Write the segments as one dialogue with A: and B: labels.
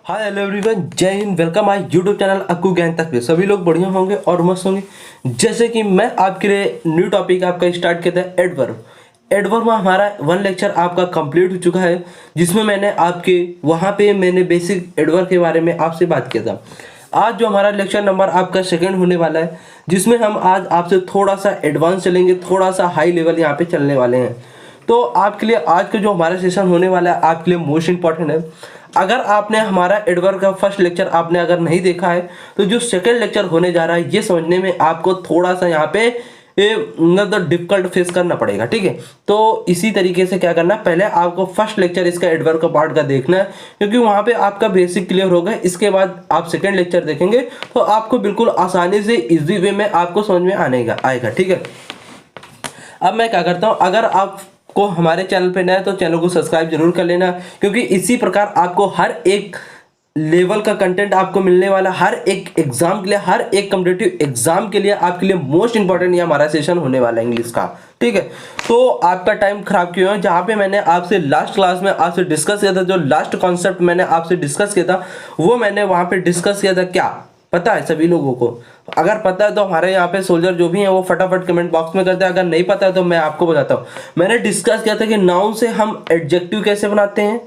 A: Hi hello everyone, जय Hind. Welcome my YouTube channel Akku ज्ञान तक पे। सभी लोग बढ़िया होंगे और मस्त होंगे। जैसे कि मैं आपके लिए न्यू टॉपिक आपका स्टार्ट किया था एडवर्ब। एडवर्ब में हमारा वन लेक्चर आपका कंप्लीट हो चुका है, जिसमें मैंने आपके वहाँ पे मैंने बेसिक एडवर्ब के बारे में आपसे बात किया था। आज जो हमारा लेक्चर नंबर आपका सेकंड होने वाला है, जिसमें हम आज आपसे थोड़ा सा एडवांस चलेंगे, थोड़ा सा हाई लेवल यहाँ पे चलने वाले हैं। तो आपके लिए आज का जो हमारा सेशन होने वाला है आपके लिए मोस्ट इंपॉर्टेंट है। अगर आपने हमारा एडवर्ब का फर्स्ट लेक्चर आपने अगर नहीं देखा है, तो जो सेकंड लेक्चर होने जा रहा है ये समझने में आपको थोड़ा सा यहाँ पे मतलब डिफिकल्ट फेस करना पड़ेगा, ठीक है। तो इसी तरीके से क्या करना है, पहले आपको फर्स्ट लेक्चर इसका एडवर्ब का पार्ट का देखना है, क्योंकि वहाँ पे आपका बेसिक क्लियर होगा। इसके बाद आप सेकंड लेक्चर देखेंगे तो आपको बिल्कुल आसानी से इजी वे में आपको समझ में आएगा, ठीक है। अब मैं क्या करता हूँ, अगर आप को हमारे चैनल पे नया है तो चैनल को सब्सक्राइब जरूर कर लेना, क्योंकि इसी प्रकार आपको हर एक लेवल का कंटेंट आपको मिलने वाला, हर एक एग्जाम के लिए, हर एक कॉम्पिटिटिव एग्जाम के लिए आपके लिए मोस्ट इंपॉर्टेंट ये हमारा सेशन होने वाला है इंग्लिश का, ठीक है। तो आपका टाइम खराब क्यों है, जहाँ पे मैंने आपसे लास्ट क्लास में आपसे डिस्कस किया था, जो लास्ट कॉन्सेप्ट मैंने आपसे डिस्कस किया था वो मैंने वहाँ पे डिस्कस किया था। क्या पता है सभी लोगों को? अगर पता है तो हमारे यहाँ पे सोल्जर जो भी हैं वो फटाफट कमेंट बॉक्स में करते हैं। अगर नहीं पता है तो मैं आपको बताता हूँ। मैंने डिस्कस किया था कि नाउन से हम एडजेक्टिव कैसे बनाते हैं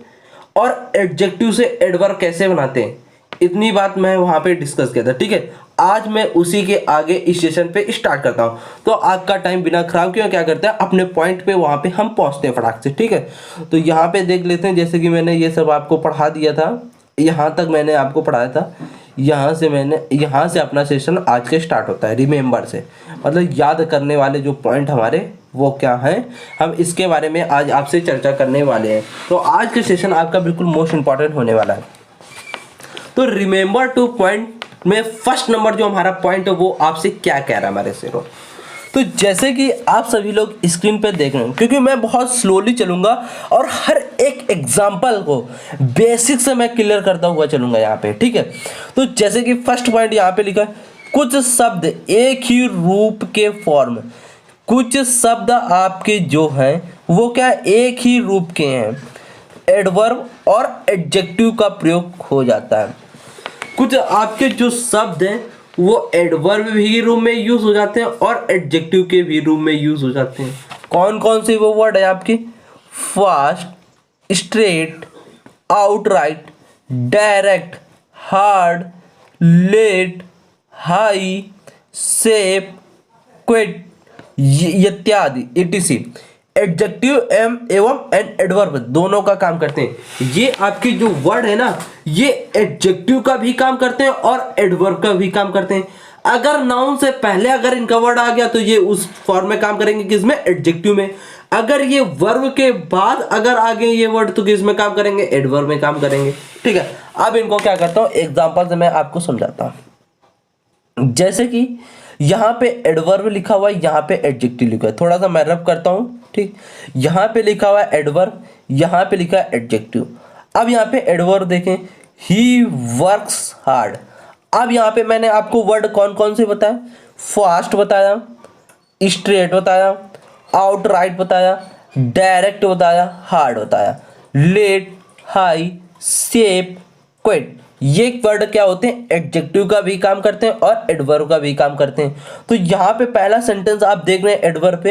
A: और एडजेक्टिव से एडवर्ब कैसे बनाते हैं। इतनी बात मैं वहाँ पे डिस्कस किया था, ठीक है। आज मैं उसी के आगे इस सेशन पे स्टार्ट करता हूँ। तो आपका टाइम बिना खराब क्यों, क्या करते हैं अपने पॉइंट पे वहाँ पे हम पहुँचते हैं फटाक से, ठीक है। तो यहाँ पे देख लेते हैं, जैसे कि मैंने ये सब आपको पढ़ा दिया था, यहाँ तक मैंने आपको पढ़ाया था। यहाँ से अपना सेशन आज के स्टार्ट होता है रिमेंबर से, मतलब याद करने वाले जो पॉइंट हमारे वो क्या हैं, हम इसके बारे में आज आपसे चर्चा करने वाले हैं। तो आज के सेशन आपका बिल्कुल मोस्ट इंपॉर्टेंट होने वाला है। तो रिमेंबर टू पॉइंट में फर्स्ट नंबर जो हमारा पॉइंट है वो आपसे क्या कह रहा है हमारे से। तो जैसे कि आप सभी लोग स्क्रीन पे देख रहे हैं, क्योंकि मैं बहुत स्लोली चलूंगा और हर एक एग्जांपल को बेसिक से मैं क्लियर करता हुआ चलूंगा यहाँ पे, ठीक है। तो जैसे कि फर्स्ट पॉइंट यहाँ पे लिखा है, कुछ शब्द एक ही रूप के फॉर्म, कुछ शब्द आपके जो हैं वो क्या एक ही रूप के हैं, एडवर्ब और एडजेक्टिव का प्रयोग हो जाता है। कुछ आपके जो शब्द हैं वो एडवर्ब भी रूप में यूज हो जाते हैं और एडजेक्टिव के भी रूप में यूज हो जाते हैं। कौन कौन से वो वर्ड है आपके? Fast, straight, outright, direct, hard, late, high, safe, quit इत्यादि etc। एडजेक्टिव एवं एडवर्ब दोनों का काम करते हैं। ये आपके जो वर्ड है ना, ये एडजेक्टिव का भी काम करते हैं और एडवर्ब का भी काम करते हैं। अगर नाउन से पहले अगर इनका वर्ड आ गया तो ये उस फॉर्म में काम करेंगे, किसमें? एडजेक्टिव में। अगर ये वर्ब के बाद अगर आ गए ये वर्ड तो किस में काम करेंगे? एडवर्ब में काम करेंगे, ठीक है। अब इनको क्या करता हूं, एग्जाम्पल से मैं आपको समझाता हूं। जैसे कि यहाँ पे एडवर्ब लिखा हुआ है, यहाँ पे एडजेक्टिव लिखा है। थोड़ा सा मैं रब करता हूँ, ठीक। यहाँ पे लिखा हुआ है एडवर्ब, यहाँ पे लिखा है एडजेक्टिव। अब यहाँ पे एडवर्ब देखें, ही वर्क्स हार्ड। अब यहाँ पे मैंने आपको वर्ड कौन कौन से बताया? फास्ट बताया, स्ट्रेट बताया, आउटराइट बताया, डायरेक्ट बताया, हार्ड बताया, लेट, हाई, सेफ, क्विट। ये वर्ड क्या होते हैं? एडजेक्टिव का भी काम करते हैं और एडवर्ब का भी काम करते हैं। तो यहाँ पे पहला सेंटेंस आप देख रहे हैं एडवर्ब पे,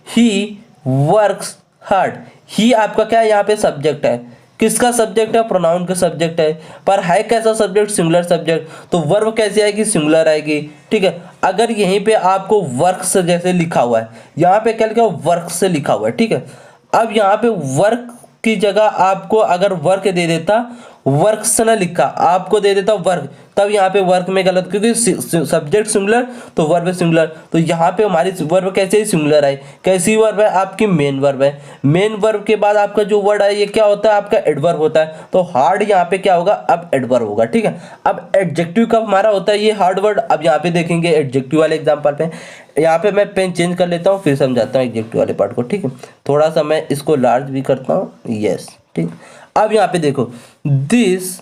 A: ही वर्क्स हार्ड। ही आपका क्या है? यहाँ पे सब्जेक्ट है। किसका सब्जेक्ट है? प्रोनाउन का सब्जेक्ट है। पर है कैसा सब्जेक्ट? Singular subject. तो वर्ब कैसे आएगी? सिंगुलर आएगी, ठीक है। अगर यहीं पे आपको वर्क्स जैसे लिखा हुआ है, यहाँ पे क्या लिखा हुआ? वर्क से लिखा हुआ है, ठीक है। अब यहाँ पे वर्क की जगह आपको अगर वर्क दे देता, वर्क से ना लिखा, आपको दे देता वर्क, तब यहाँ पे वर्क में गलत, क्योंकि सब्जेक्ट सिंगुलर तो वर्ब सिंगुलर। तो यहाँ पे हमारी वर्ब कैसे सिंगुलर है? कैसी वर्ब है? आपकी मेन वर्ब है। मेन वर्ब के बाद आपका जो वर्ड है ये क्या होता है? आपका एडवर्ब होता है। तो हार्ड यहाँ पे क्या होगा? अब एडवर्ब होगा, ठीक है। अब एडजेक्टिव कब हमारा होता है? ये हार्ड वर्ड। अब यहाँ पे देखेंगे एडजेक्टिव वाले एग्जाम्पल पे, यहाँ पे मैं पेन चेंज कर लेता हूँ, फिर समझाता हूँ एडजेक्टिव वाले पार्ट को, ठीक है। थोड़ा सा मैं इसको लार्ज भी करता हूँ, यस, ठीक। अब यहाँ पे देखो, this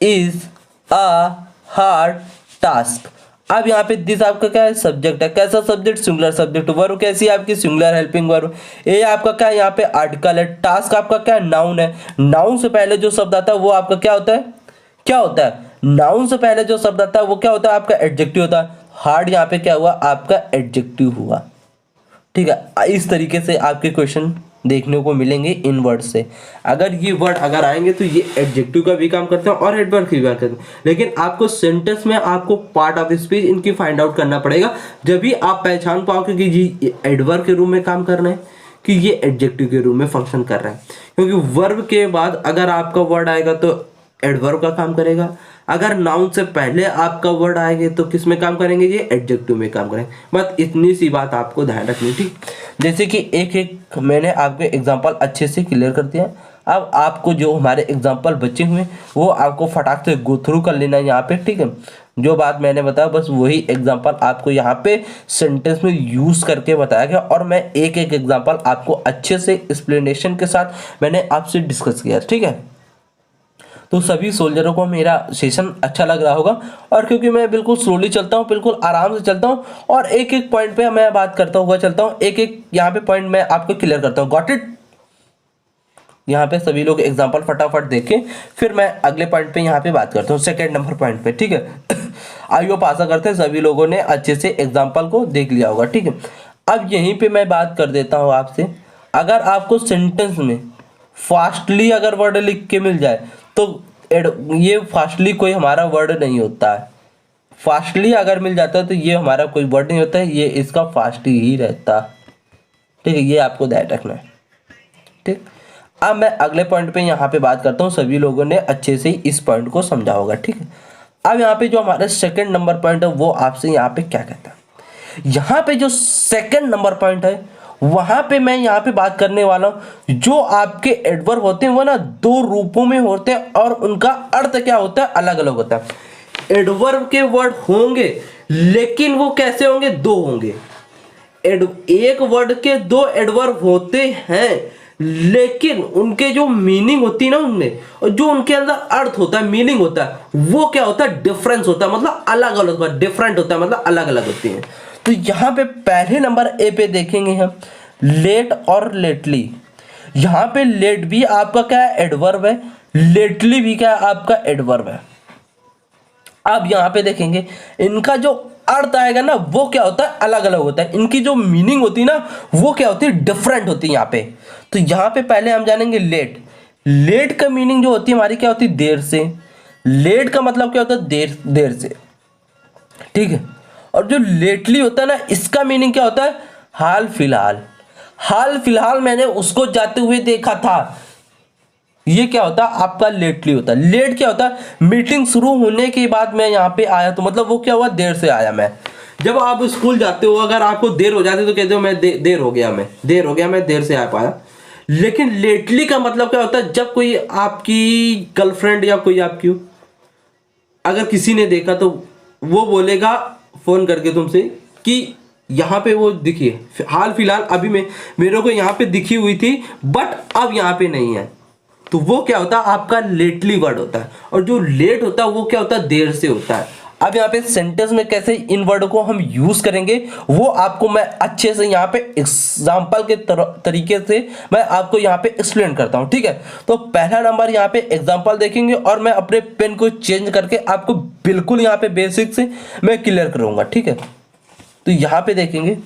A: is a hard task. अब यहाँ पे दिस आपका क्या है? सब्जेक्ट है। कैसा सब्जेक्ट? Singular subject. वर्ब कैसी है आपकी? Singular helping verb. ये आपका क्या है? यहाँ पे आर्टिकल है। टास्क आपका क्या है? नाउन है। नाउन से पहले जो शब्द आता है वो आपका क्या होता है? क्या होता है, नाउन से पहले जो शब्द आता है वो क्या होता है, आपका एडजेक्टिव होता है। हार्ड यहाँ पे क्या हुआ, आपका एडजेक्टिव हुआ। ठीक है, इस तरीके से आपके क्वेश्चन देखने को मिलेंगे इन वर्ड से। अगर ये वर्ड अगर आएंगे तो ये एडजेक्टिव का भी काम करते हैं और एडवर्ब का भी काम करते हैं, लेकिन आपको सेंटेंस में आपको पार्ट ऑफ स्पीच इनकी फाइंड आउट करना पड़ेगा, जब भी आप पहचान पाओगे कि ये एडवर्ब के रूप में काम कर रहे हैं कि ये एडजेक्टिव के रूप में फंक्शन कर रहा है। क्योंकि वर्ब के बाद अगर आपका वर्ड आएगा तो एडवर्ब का काम करेगा, अगर नाउन से पहले आपका वर्ड आएंगे तो किस में काम करेंगे, ये एडजेक्टिव में काम करेंगे। बस इतनी सी बात आपको ध्यान रखनी थी। जैसे कि एक एक मैंने आपके एग्जांपल अच्छे से क्लियर कर दिया। अब आपको जो हमारे एग्जांपल बचे हुए वो आपको फटाक से गो थ्रू कर लेना है यहाँ पे। ठीक है, जो बात मैंने बताया बस वही एग्जांपल आपको यहाँ पे सेंटेंस में यूज करके बताया गया, और मैं एक एक एग्जांपल आपको अच्छे से एक्सप्लेनेशन के साथ मैंने आपसे डिस्कस किया। ठीक है, तो सभी सोल्जरों को मेरा सेशन अच्छा लग रहा होगा, और क्योंकि मैं बिल्कुल स्लोली चलता हूँ, बिल्कुल आराम से चलता हूँ, और एक एक पॉइंट पे मैं बात करता हुआ चलता हूँ, एक एक यहाँ पे पॉइंट मैं आपको क्लियर करता हूँ। Got it? यहाँ पे सभी लोग एग्जांपल फटाफट देखें, फिर मैं अगले पॉइंट पे यहाँ पे बात करता हूँ, सेकेंड नंबर पॉइंट पे। ठीक है, आई होप आशा करते हैं सभी लोगों ने अच्छे से एग्जाम्पल को देख लिया होगा। ठीक है, अब यहीं पे मैं बात कर देता हूँ आपसे, अगर आपको सेंटेंस में फास्टली अगर वर्ड लिख के मिल जाए तो ये फास्टली कोई हमारा वर्ड नहीं होता है। फास्टली अगर मिल जाता है तो ये हमारा कोई वर्ड नहीं होता है, ये इसका फास्ट ही रहता। ठीक है, ये आपको ध्यान रखना है। ठीक, अब मैं अगले पॉइंट पे यहाँ पे बात करता हूँ, सभी लोगों ने अच्छे से इस पॉइंट को समझा होगा। ठीक है, अब यहाँ पे जो हमारा सेकंड नंबर पॉइंट है वो आपसे यहाँ पे क्या कहता है। यहाँ पे जो सेकंड नंबर पॉइंट है वहां पे मैं यहाँ पे बात करने वाला हूं, जो आपके एडवर्ब होते हैं वो ना दो रूपों में होते हैं और उनका अर्थ क्या होता है, अलग अलग होता है। एडवर्ब के वर्ड होंगे लेकिन वो कैसे होंगे, दो होंगे। एक वर्ड के दो एडवर्ब होते हैं लेकिन उनके जो मीनिंग होती है ना उनमें, और जो उनके अंदर अर्थ होता है, मीनिंग होता है, वो क्या होता है, डिफरेंस होता है, मतलब अलग अलग होता है, डिफरेंट होता है, मतलब अलग अलग होती है। तो यहाँ पे पहले नंबर ए पे देखेंगे हम लेट और लेटली। यहाँ पे लेट भी आपका क्या है, एडवर्ब है, लेटली भी क्या है, आपका एडवर्ब है। अब यहाँ पे देखेंगे इनका जो अर्थ आएगा ना वो क्या होता है, अलग अलग होता है। इनकी जो मीनिंग होती है ना वो क्या होती है, डिफरेंट होती है यहाँ पे। तो यहाँ पे पहले हम जानेंगे लेट। लेट का मीनिंग जो होती है हमारी क्या होती है, देर से। लेट का मतलब क्या होता है, देर देर से। ठीक है, और जो लेटली होता है ना इसका मीनिंग क्या होता है, हाल फिलहाल। हाल फिलहाल मैंने उसको जाते हुए देखा था, ये क्या होता है, आपका लेटली होता है। लेट क्या होता है, मीटिंग शुरू होने के बाद मैं यहाँ पे आया, तो मतलब वो क्या हुआ, देर से आया मैं। जब आप स्कूल जाते हो अगर आपको देर हो जाती है तो कहते हो मैं देर हो गया, मैं देर से आ पाया। लेकिन लेटली का मतलब क्या होता है, जब कोई आपकी गर्लफ्रेंड या कोई आपकी अगर किसी ने देखा तो वो बोलेगा फोन करके तुमसे कि यहाँ पे वो दिखी है, हाल फिलहाल अभी मेरे को यहाँ पे दिखी हुई थी बट अब यहाँ पे नहीं है, तो वो क्या होता है, आपका लेटली वर्ड होता है। और जो लेट होता है वो क्या होता है, देर से होता है। अब यहाँ पे सेंटेंस में कैसे इन वर्ड को हम यूज करेंगे वो आपको मैं अच्छे से यहाँ पे एग्जाम्पल के तरीके से मैं आपको यहाँ पे एक्सप्लेन करता हूँ। ठीक है, तो पहला नंबर यहाँ पे एग्जाम्पल देखेंगे और मैं अपने पेन को चेंज करके आपको बिल्कुल यहाँ पे बेसिक से मैं क्लियर करूंगा। ठीक है, तो यहाँ पे देखेंगे,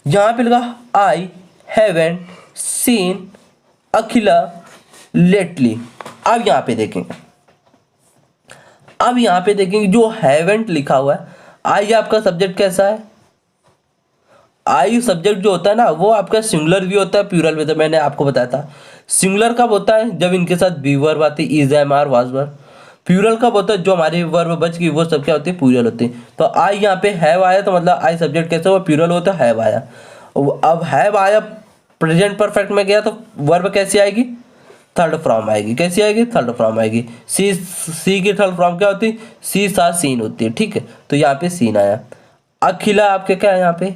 A: यहाँ पे लगा I haven't seen Akhila lately. अब यहाँ पे देखेंगे, अब यहाँ पे देखेंगे जो हैवेंट लिखा हुआ है, आई आपका सब्जेक्ट कैसा है, आई सब्जेक्ट जो होता है ना वो आपका सिंगुलर भी होता है, प्लूरल भी होता है। मैंने आपको बताया था सिंगुलर कब होता है, जब इनके साथ बी वर्ब आती है, is am are was verb. Plural कब होता है, जो हमारे वर्ब बच गई वो सब क्या होती है, प्लूरल होती है। तो आई यहाँ पे हैव आया तो मतलब आई सब्जेक्ट कैसा हुआ, प्लूरल होता है, हैव आया। अब हैव आया प्रेजेंट परफेक्ट में गया तो वर्ब कैसी आएगी, थर्ड फॉर्म आएगी। कैसी आएगी, थर्ड फॉर्म आएगी। सी की थर्ड फॉर्म क्या होती है, सी सा सीन होती है। ठीक है, तो यहाँ पे सीन आया। अखिला आपके क्या है यहाँ पे,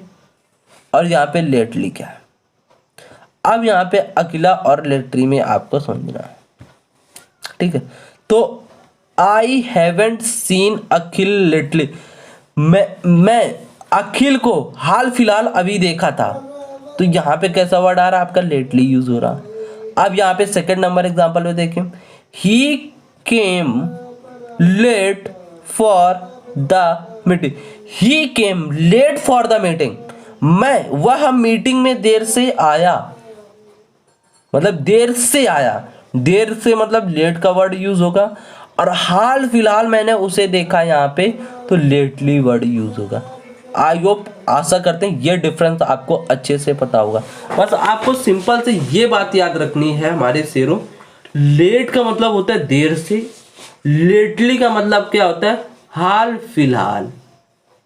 A: और यहाँ पे लेटली क्या है। अब यहाँ पे अखिला और लेटली में आपको समझना है। ठीक है, तो I haven't seen Akhil lately, मैं अखिल को हाल फिलहाल अभी देखा था, तो यहाँ पे कैसा वर्ड आ रहा है, आपका लेटली यूज हो रहा। अब यहाँ पे सेकंड नंबर एग्जांपल में देखें, he came late for the meeting. He came late for the meeting. वह मीटिंग में देर से आया, मतलब देर से आया। देर से मतलब लेट का वर्ड यूज होगा, और हाल फिलहाल मैंने उसे देखा यहाँ पे, तो लेटली वर्ड यूज होगा। आई होप, आशा करते हैं ये डिफरेंस आपको अच्छे से पता होगा। बस आपको सिंपल से ये बात याद रखनी है हमारे शेरों, लेट का मतलब होता है देर से, लेटली का मतलब क्या होता है, हाल फिलहाल।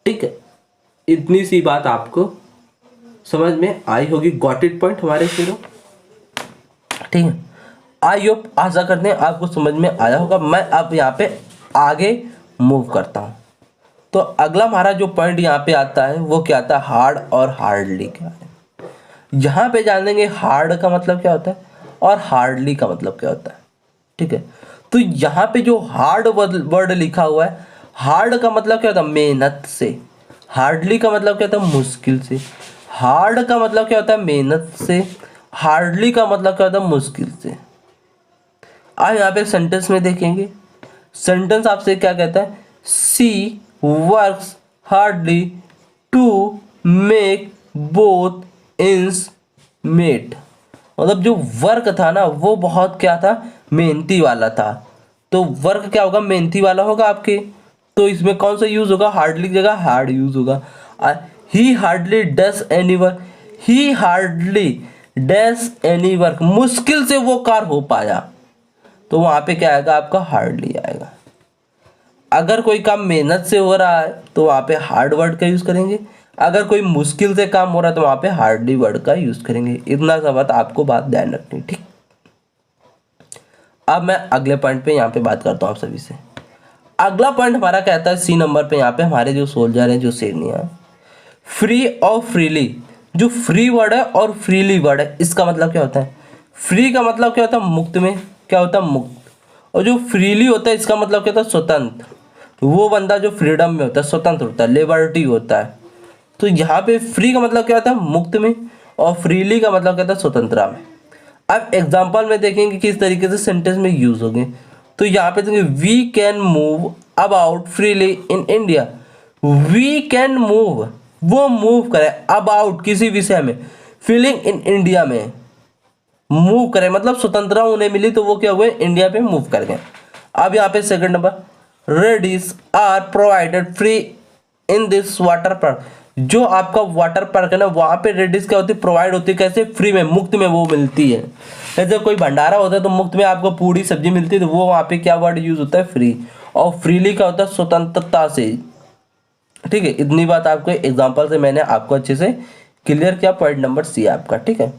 A: ठीक है, इतनी सी बात आपको समझ में आई होगी। गॉट इट पॉइंट हमारे शेरों? ठीक है, आई होप, आशा करते हैं आपको समझ में आया होगा। मैं अब यहाँ पे आगे मूव करता हूँ। तो अगला हमारा जो पॉइंट यहाँ पे आता है वो क्या आता है, हार्ड और हार्डली क्या है। यहाँ पे जानेंगे हार्ड का मतलब क्या होता है और हार्डली का मतलब क्या होता है। ठीक है, तो यहाँ पे जो हार्ड वर्ड लिखा हुआ है, हार्ड का मतलब क्या होता है, मेहनत से। हार्डली का मतलब क्या होता है, मुश्किल से। हार्ड का मतलब क्या होता है, मेहनत से। हार्डली का मतलब क्या होता है, मुश्किल से। आप यहाँ पे सेंटेंस में देखेंगे, सेंटेंस आपसे क्या कहता है, she works hardly to make both ends meet. मतलब जो वर्क था ना वो बहुत क्या था, मेहनती वाला था। तो वर्क क्या होगा, मेहनती वाला होगा आपके। तो इसमें कौन सा यूज होगा, हार्डली की जगह हार्ड यूज होगा। ही हार्डली डस एनी वर्क। ही हार्डली डस एनी वर्क, मुश्किल से वो कार्य हो पाया। तो वहां पे क्या आएगा, आपका हार्डली आएगा। अगर कोई काम मेहनत से हो रहा है तो वहां पे हार्ड वर्ड का यूज करेंगे। अगर कोई मुश्किल से काम हो रहा है तो वहां पे हार्डली वर्ड का यूज करेंगे। इतना सा बात आपको बात ध्यान रखनी, ठीक। अब मैं अगले पॉइंट पे यहाँ पे बात करता हूँ आप सभी से। अगला पॉइंट हमारा कहता है सी नंबर पे, यहाँ पे हमारे जो सोल्जर हैं, जो शेरनियां, फ्री और फ्रीली। जो फ्री वर्ड है और फ्रीली वर्ड है, इसका मतलब क्या होता है, फ्री का मतलब क्या होता है, मुक्त में, क्या होता है, मुक्त। और जो फ्रीली होता है इसका मतलब क्या होता है, स्वतंत्र। वो बंदा जो फ्रीडम में होता है, स्वतंत्र होता है, लिबर्टी होता है। तो यहाँ पे फ्री का मतलब क्या होता है, मुक्त में, और फ्रीली का मतलब क्या होता है, स्वतंत्रता में। अब एग्जाम्पल में देखेंगे किस तरीके से सेंटेंस में यूज होंगे। तो यहाँ पे देखेंगे, we can move about freely in India. We can move, वो मूव करे अबाउट, किसी विषय में, फीलिंग इन इंडिया में मूव करे, मतलब स्वतंत्रता उन्हें मिली तो वो क्या हुए, इंडिया पे मूव कर गए। अब यहाँ पे second number, readies are provided free in this water park. जो आपका वाटर पार्क है ना, वहाँ पे रेडीज क्या होती है, प्रोवाइड होती है, कैसे, फ्री में, मुफ्त में वो मिलती है। जैसे कोई भंडारा होता है तो मुफ्त में आपको पूरी सब्जी मिलती है, तो वो वहाँ पे क्या वर्ड यूज होता है, फ्री। और फ्रीली का होता है स्वतंत्रता से। ठीक है, इतनी बात आपको एग्जाम्पल से मैंने आपको अच्छे से क्लियर किया। पॉइंट नंबर सी आपका, ठीक है।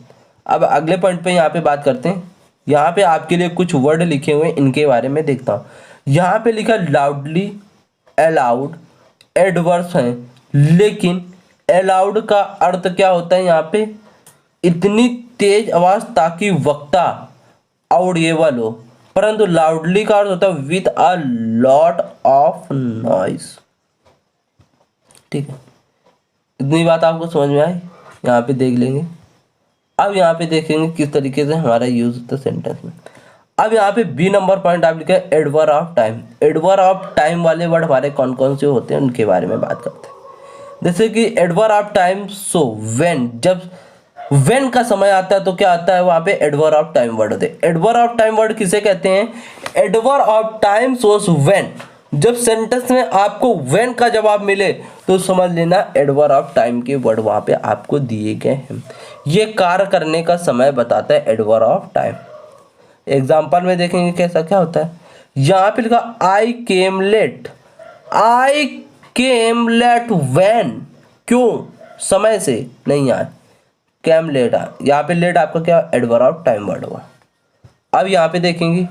A: अब अगले पॉइंट पे यहाँ पे बात करते हैं। यहाँ पे आपके लिए कुछ वर्ड लिखे हुए हैं, इनके बारे में देखता हूँ। यहाँ पे लिखा लाउडली, अलाउड, एडवर्स हैं, लेकिन अलाउड का अर्थ क्या होता है यहाँ पे, इतनी तेज आवाज ताकि वक्ता ऑडिएबल हो। परंतु लाउडली का अर्थ होता है with a lot of noise. ठीक है, इतनी बात आपको समझ में आई, यहाँ पे देख लेंगे। अब यहाँ पे देखेंगे किस तरीके से हमारा यूज होता है सेंटेंस में। अब यहाँ पे बी नंबर पॉइंट आप लिखा है adverb of time. Adverb of time वाले वर्ड हमारे कौन कौन से होते हैं उनके बारे में बात करते हैं। जैसे कि adverb of time, so when, जब व्हेन का समय आता है तो क्या आता है, वहां पे एडवर्ब ऑफ टाइम वर्ड होते हैं। एडवर्ब ऑफ टाइम वर्ड किसे कहते हैं, adverb of time shows when. जब सेंटेंस में आपको व्हेन का जवाब मिले तो समझ लेना एडवर्ब ऑफ टाइम के वर्ड वहां पे आपको दिए गए हैं। ये कार्य करने का समय बताता है एडवर्ब ऑफ टाइम। एग्जाम्पल में देखेंगे कैसा क्या होता है। यहाँ पे लिखा I came late. I came late when, क्यों, समय से नहीं आए, केम लेट आए। यहाँ पे लेट आपका क्या, एडवर्ब ऑफ टाइम वर्ड हुआ। अब यहाँ पे देखेंगे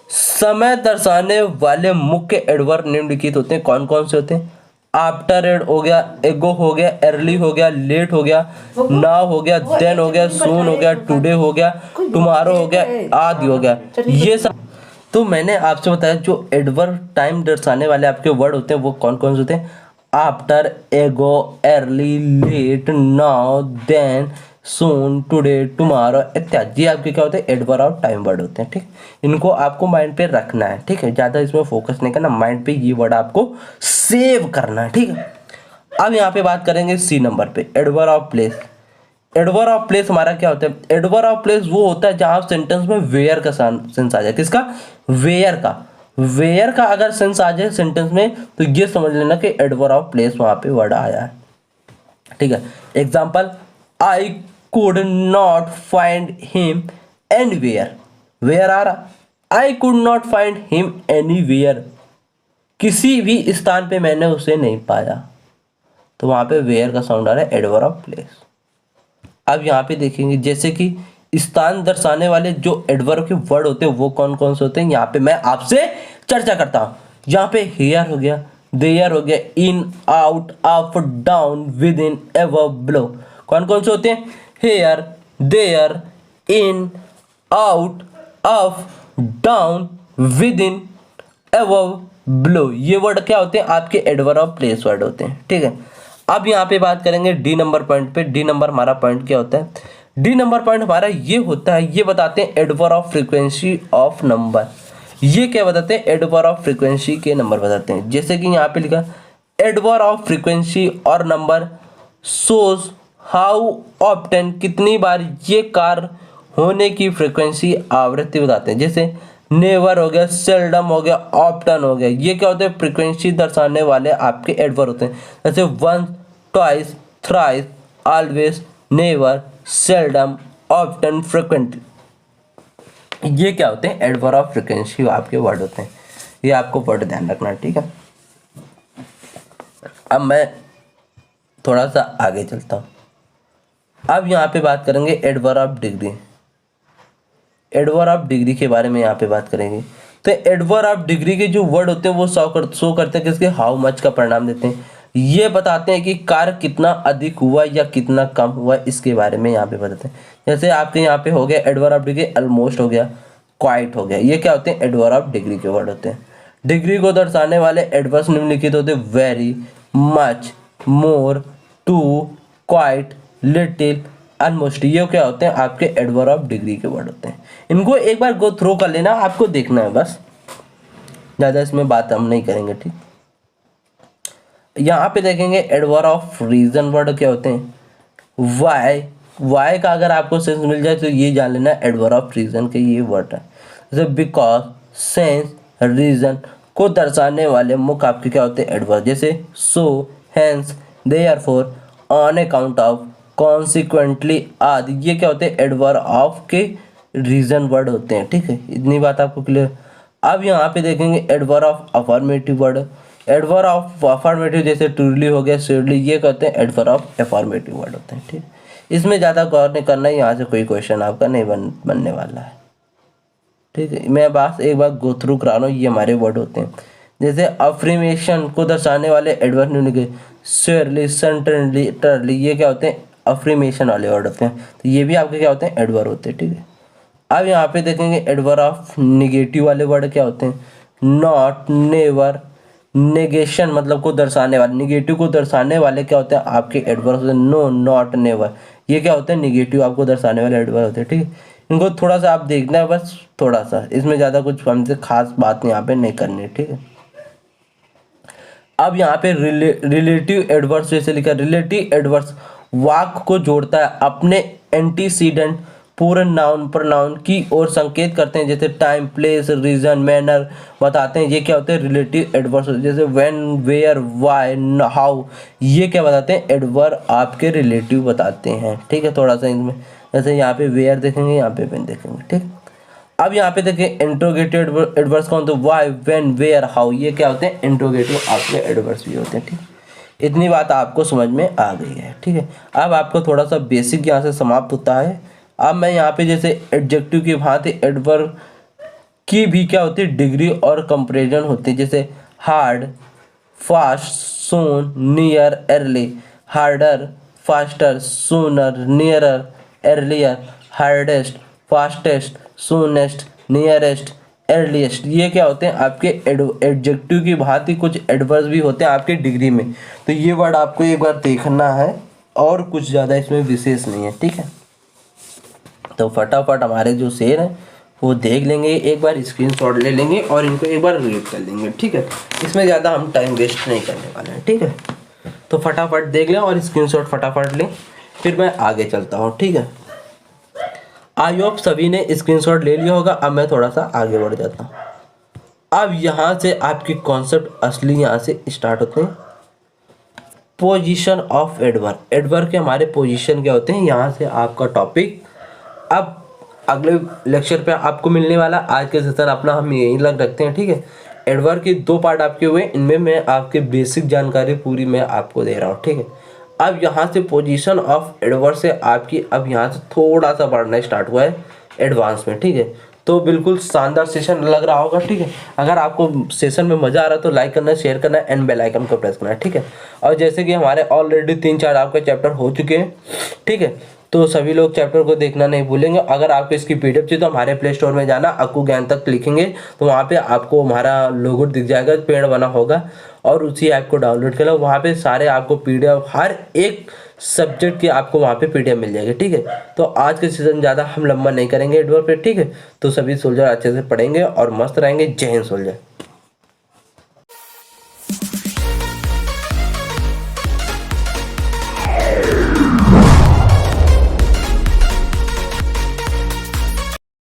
A: समय दर्शाने वाले मुख्य एडवर्ब निम्नलिखित होते हैं। कौन कौन से होते हैं, आफ्टर एड हो गया, एगो हो गया, अर्ली हो गया, लेट हो गया, नाउ हो गया, देन हो गया, सून हो गया, टुडे हो गया, टुमारो हो गया, आदि हो गया। ये सब तो मैंने आपसे बताया जो एडवर्ब टाइम दर्शाने वाले आपके वर्ड होते हैं वो कौन कौन से होते हैं, आफ्टर, एगो, अर्ली, लेट, नाउ, देन, सून, टुडे, टुमारो इत्यादि, ये आपके क्या होते हैं, एडवर्ब ऑफ टाइम वर्ड होते हैं। ठीक, इनको आपको माइंड पे रखना है। ठीक है, ज़्यादा इसमें फोकस नहीं करना, माइंड पे ये वर्ड आपको सेव करना है। ठीक है, अब यहाँ पे बात करेंगे सी नंबर पे, adverb of place. Adverb of place हमारा क्या होता है, एडवर्ब ऑफ प्लेस वो होता है जहाँ सेंटेंस में वेयर का सेंस आ जाए। किसका, वेयर का। वेयर का अगर सेंस आ जाए सेंटेंस में तो ये समझ लेना कि एडवर्ब ऑफ प्लेस वहाँ पे वर्ड आया है। ठीक है, example, I could not find him anywhere. Where आ रहा, I could not find him anywhere, किसी भी स्थान पे मैंने उसे नहीं पाया, तो वहां पे वेयर का साउंड आ रहा है, एडवर्ब ऑफ प्लेस। अब यहाँ पे देखेंगे जैसे कि स्थान दर्शाने वाले जो एडवर्ब के वर्ड होते हैं वो कौन कौन से होते हैं, यहाँ पे मैं आपसे चर्चा करता हूँ। यहाँ पे हियर हो गया, देयर हो गया, in, out, up, down, within, ever, below. कौन कौन से होते हैं, here, there, in, out, up, down, within, ever, below. ये वर्ड क्या होते हैं, आपके एडवर्ब ऑफ प्लेस वर्ड होते हैं। ठीक है, अब यहाँ पे बात करेंगे डी नंबर पॉइंट पे। डी नंबर हमारा पॉइंट क्या होता है, डी नंबर पॉइंट हमारा ये होता है, ये बताते हैं adverb of frequency of number. ये क्या बताते हैं, एडवर्ब ऑफ फ्रीक्वेंसी के नंबर बताते हैं। जैसे कि यहाँ पे लिखा, एडवर्ब ऑफ फ्रीक्वेंसी और नंबर शोज हाउ ऑफ्टन, कितनी बार ये कार्य होने की फ्रीक्वेंसी आवृत्ति बताते हैं। जैसे नेवर हो गया, सेल्डम हो गया, ऑफ्टन हो गया, ये क्या होते हैं, फ्रीक्वेंसी दर्शाने वाले आपके एडवर्ब होते हैं। जैसे once, twice, thrice, always, never, seldom, often, frequently, ये क्या होते हैं, एडवर्ब ऑफ फ्रीक्वेंसी आपके वर्ड होते हैं। ये आपको वर्ड ध्यान रखना। ठीक है, अब मैं थोड़ा सा आगे चलता हूँ। अब यहाँ पे बात करेंगे adverb of degree. Adverb of degree के बारे में यहाँ पे बात करेंगे। तो एडवर्ब ऑफ डिग्री के जो वर्ड होते हैं वो शो करते हैं किसके, हाउ मच का परिणाम देते हैं। ये बताते हैं कि कार्य कितना अधिक हुआ या कितना कम हुआ, इसके बारे में यहाँ पे बताते हैं। जैसे आपके यहाँ पे हो गया एडवर्ब ऑफ डिग्री, ऑलमोस्ट हो गया, क्वाइट हो गया, ये क्या होते हैं, एडवर्ब ऑफ डिग्री के वर्ड होते हैं। डिग्री को दर्शाने वाले एडवर्ब्स निम्नलिखित होते हैं, very, much, more, too, quite, little, almost. ये क्या होते हैं, आपके एडवर्ब ऑफ डिग्री के वर्ड होते हैं। इनको एक बार गो थ्रू कर लेना, आपको देखना है बस, ज़्यादा इसमें बात हम नहीं करेंगे। ठीक, यहाँ पे देखेंगे एडवर्ब ऑफ रीजन वर्ड क्या होते हैं, वाई। वाई का अगर आपको सेंस मिल जाए तो ये जान लेना एडवर्ब ऑफ रीजन के ये वर्ड है। जैसे बिकॉज, सेंस, रीजन को दर्शाने वाले मुख्य आपके क्या होते हैं, एडवर्ब। जैसे so, hence, therefore, on account of, consequently आदि, ये क्या होते हैं, एडवर्ब ऑफ के रीजन वर्ड होते हैं। ठीक है, इतनी बात आपको क्लियर। अब यहाँ पे देखेंगे adverb of affirmative word. Adverb of affirmative जैसे ट्रूली हो गया, श्योरली, ये कहते हैं एडवर्ब ऑफ अफर्मेटिव वर्ड होते हैं। ठीक, इसमें ज़्यादा गौर नहीं करना है, यहाँ से कोई क्वेश्चन आपका नहीं बनने वाला है। ठीक है, मैं बस एक बार गो थ्रू करा रहा हूँ, ये हमारे वर्ड होते हैं। जैसे अफ्रीमेशन को दर्शाने वाले एडवर्ब निम्नलिखित, श्योरली, सर्टेनली, टरली, ये क्या होते हैं, अफ्रीमेशन वाले वर्ड होते हैं। तो ये भी आपके क्या होते हैं, एडवर्ब होते हैं। ठीक है, अब यहाँ पे देखेंगे एडवर्ब ऑफ निगेटिव वाले वर्ड क्या होते हैं, नॉट, नेवर, नेगेशन मतलब को दर्शाने वाले, निगेटिव को दर्शाने वाले क्या होते हैं आपके एडवर्ब होते हैं। नो, नॉट, नेवर, ये क्या होते हैं, निगेटिव आपको दर्शाने वाले एडवर्ब होते हैं। ठीक है, इनको थोड़ा सा आप देखना है बस, थोड़ा सा, इसमें ज़्यादा कुछ हमसे खास बात यहाँ पे नहीं करनी है। ठीक है, अब यहाँ पे रिलेटिव एडवर्ब्स जैसे लिखा, रिलेटिव एडवर्ब्स वाक्य को जोड़ता है अपने एंटीसीडेंट पूर्ण नाउन प्रोनाउन की ओर संकेत करते हैं। जैसे टाइम, प्लेस, रीजन, मैनर बताते हैं, ये क्या होते हैं, रिलेटिव एडवर्ब्स। जैसे व्हेन, वेयर, व्हाई, हाउ, ये क्या बताते हैं, एडवर्ब आपके रिलेटिव बताते हैं। ठीक है, थोड़ा सा इनमें, जैसे यहाँ पे वेयर देखेंगे, यहाँ पे व्हेन देखेंगे। ठीक, अब यहाँ पे देखिए इंट्रोगेटिव एडवर्ब्स कौन, तो व्हाई, व्हेन, वेयर, हाउ, ये क्या होते हैं, इंट्रोगेटिव आपके एडवर्ब्स भी होते हैं। ठीक, इतनी बात आपको समझ में आ गई है। ठीक है, अब आपको थोड़ा सा बेसिक यहाँ से समाप्त होता है। अब मैं यहाँ पे जैसे एडजेक्टिव की भांति एडवर्ब की भी क्या होती है, डिग्री और कंपैरिजन होती है। जैसे hard, fast, soon, near, early, harder, faster, sooner, nearer, earlier, hardest, fastest, soonest, nearest, earliest, ये क्या होते हैं आपके एडजेक्टिव की भांति कुछ एडवर्ब्स भी होते हैं आपके डिग्री में। तो ये वर्ड आपको एक बार देखना है और कुछ ज़्यादा इसमें विशेष नहीं है। ठीक है। तो फटाफट हमारे जो शेर हैं वो देख लेंगे, एक बार स्क्रीनशॉट ले लेंगे और इनको एक बार रीड कर लेंगे, ठीक है। इसमें ज़्यादा हम टाइम वेस्ट नहीं करने वाले हैं, ठीक है। तो फटाफट देख लें और स्क्रीनशॉट फटाफट लें, फिर मैं आगे चलता हूँ, ठीक है। आई होप सभी ने स्क्रीनशॉट ले लिया होगा। अब मैं थोड़ा सा आगे बढ़ जाता हूँ। अब यहाँ से आपकी कॉन्सेप्ट असली यहाँ से स्टार्ट होते हैं। पोजीशन ऑफ एडवर्ब, एडवर्ब के हमारे पोजीशन क्या होते हैं, यहाँ से आपका टॉपिक अब अगले लेक्चर पे आपको मिलने वाला। आज के सेशन अपना हम यहीं लग रखते हैं, ठीक है। एडवर्ब के 2 पार्ट आपके हुए, इनमें मैं आपके बेसिक जानकारी पूरी मैं आपको दे रहा हूँ, ठीक है। अब यहाँ से पोजीशन ऑफ एडवर्ब से आपकी अब यहाँ से थोड़ा सा बढ़ना स्टार्ट हुआ है एडवांस में, ठीक है। तो बिल्कुल शानदार सेशन लग रहा होगा, ठीक है। अगर आपको सेशन में मज़ा आ रहा है तो लाइक करना, शेयर करना एंड बेल आइकन को प्रेस करना, ठीक है। और जैसे कि हमारे ऑलरेडी 3-4 आपके चैप्टर हो चुके हैं, ठीक है। तो सभी लोग चैप्टर को देखना नहीं भूलेंगे। अगर आपको इसकी पीडीएफ चाहिए तो हमारे प्ले स्टोर में जाना, अक्कू ज्ञान तक लिखेंगे तो वहाँ पे आपको हमारा लोगो दिख जाएगा, पेड़ बना होगा, और उसी ऐप को डाउनलोड कर लो। वहाँ पे सारे आपको पीडीएफ हर एक सब्जेक्ट की आपको वहाँ पे पीडीएफ मिल जाएगी, ठीक है। तो आज के सीजन ज़्यादा हम लंबा नहीं करेंगे एडवर्ब पे, ठीक है। तो सभी सोल्जर अच्छे से पढ़ेंगे और मस्त रहेंगे। जय हिंद सोल्जर।